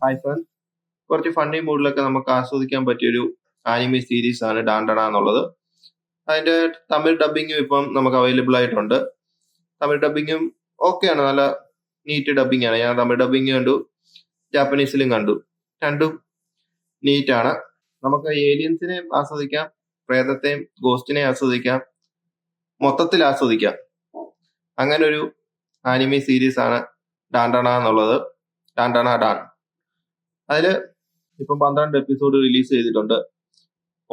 Hi friends, കുറച്ച് funny മൂഡിലൊക്കെ നമുക്ക് ആസ്വദിക്കാൻ പറ്റിയൊരു ആനിമി സീരീസ് ആണ് ഡാണ്ടണ എന്നുള്ളത്. അതിന്റെ തമിഴ് ഡബിങ്ങും ഇപ്പം നമുക്ക് അവൈലബിൾ ആയിട്ടുണ്ട്. തമിഴ് ഡബിങ്ങും ഓക്കെയാണ്, നല്ല നീറ്റ് ഡബിങ് ആണ്. ഞാൻ തമിഴ് ഡബിങ് കണ്ടു, ജാപ്പനീസിലും കണ്ടു. രണ്ടും നീറ്റാണ്. നമുക്ക് ഏലിയൻസിനെയും ആസ്വദിക്കാം, പ്രേതത്തെയും ഗോസ്റ്റിനെയും ആസ്വദിക്കാം, മൊത്തത്തിൽ ആസ്വദിക്കാം. അങ്ങനെ ഒരു ആനിമി സീരീസ് ആണ് ഡാണ്ടണ എന്നുള്ളത്. ഡാണ്ടണ ഡാൻ. അതില് ഇപ്പം 12 എപ്പിസോഡ് റിലീസ് ചെയ്തിട്ടുണ്ട്.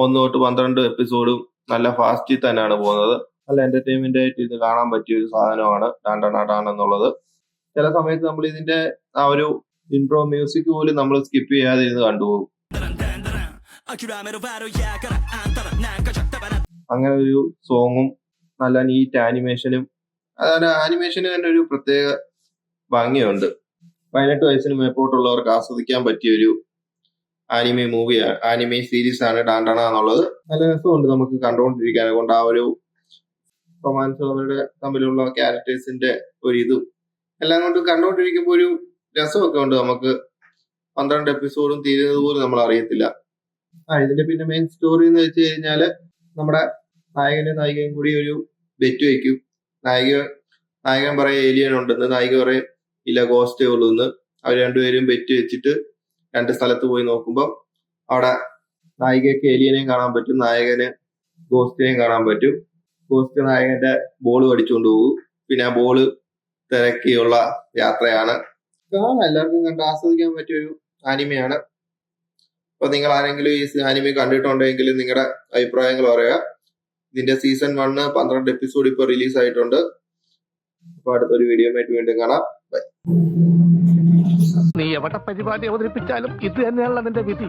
1 തൊട്ട് 12 എപ്പിസോഡും നല്ല ഫാസ്റ്റിൽ തന്നെയാണ് പോകുന്നത്. നല്ല എന്റർടൈൻമെന്റ് ആയിട്ട് ഇത് കാണാൻ പറ്റിയ ഒരു സാധനമാണ് ഡാണ്ടണ ഡാൻ എന്നുള്ളത്. ചില സമയത്ത് നമ്മൾ ഇതിന്റെ ആ ഒരു ഇൻട്രോ മ്യൂസിക് പോലും നമ്മൾ സ്കിപ്പ് ചെയ്യാതെ ഇരുന്ന് കണ്ടുപോകും. അങ്ങനെ ഒരു സോങ്ങും നല്ല നീറ്റ് ആനിമേഷനും, അതായത് ആനിമേഷന് തന്നെ ഒരു പ്രത്യേക ഭംഗിയുണ്ട്. 18 വയസ്സിന് മേപ്പോട്ടുള്ളവർക്ക് ആസ്വദിക്കാൻ പറ്റിയ ഒരു ആനിമി സീരീസ് ആണ് ഡാണ്ടണ എന്നുള്ളത്. നല്ല രസമുണ്ട് നമുക്ക് കണ്ടുകൊണ്ടിരിക്കാൻ. കൊണ്ട് ആ ഒരു റൊമാൻസ്, അവരുടെ തമ്മിലുള്ള ക്യാരക്ടേഴ്സിന്റെ ഒരു ഇതും എല്ലാം കൊണ്ട് കണ്ടുകൊണ്ടിരിക്കുമ്പോൾ ഒരു രസമൊക്കെ ഉണ്ട്. നമുക്ക് 12 എപ്പിസോഡും തീരുന്നത് പോലും നമ്മൾ അറിയത്തില്ല. ഇതിന്റെ പിന്നെ മെയിൻ സ്റ്റോറി എന്ന് വെച്ച് കഴിഞ്ഞാല് നമ്മുടെ നായികയും കൂടി ഒരു ബെറ്റ് വയ്ക്കും. നായകൻ പറയും ഏലിയൻ ഉണ്ടെന്ന്, നായിക പറയും ഇല്ല ഗോസ്റ്റേ ഉള്ളൂ എന്ന്. അവർ രണ്ടുപേരും ബെറ്റ് വെച്ചിട്ട് 2 സ്ഥലത്ത് പോയി നോക്കുമ്പോൾ അവിടെ നായികയ്ക്ക് ഏലിയനെയും കാണാൻ പറ്റും, നായകന് ഗോസ്റ്റിനെയും കാണാൻ പറ്റും. ഗോസ്റ്റ് നായകന്റെ ബോൾ അടിച്ചുകൊണ്ട് പോകും. പിന്നെ ആ ബോള് തിരക്കിയുള്ള യാത്രയാണ്. എല്ലാവർക്കും കണ്ട് ആസ്വദിക്കാൻ പറ്റിയൊരു ആനിമയാണ്. അപ്പൊ നിങ്ങൾ ആരെങ്കിലും ഈ ആനിമ കണ്ടിട്ടുണ്ടെങ്കിൽ നിങ്ങളുടെ അഭിപ്രായങ്ങൾ പറയുക. ഇതിന്റെ സീസൺ 1 12 എപ്പിസോഡ് ഇപ്പൊ റിലീസ് ആയിട്ടുണ്ട്. അപ്പൊ അടുത്തൊരു വീഡിയോ ആയിട്ട് വീണ്ടും കാണാം. ബൈ. നീ എവിടെ പരിപാടി അവതരിപ്പിച്ചാലും ഇത് തന്നെയാണല്ലോ നിന്റെ വിധി.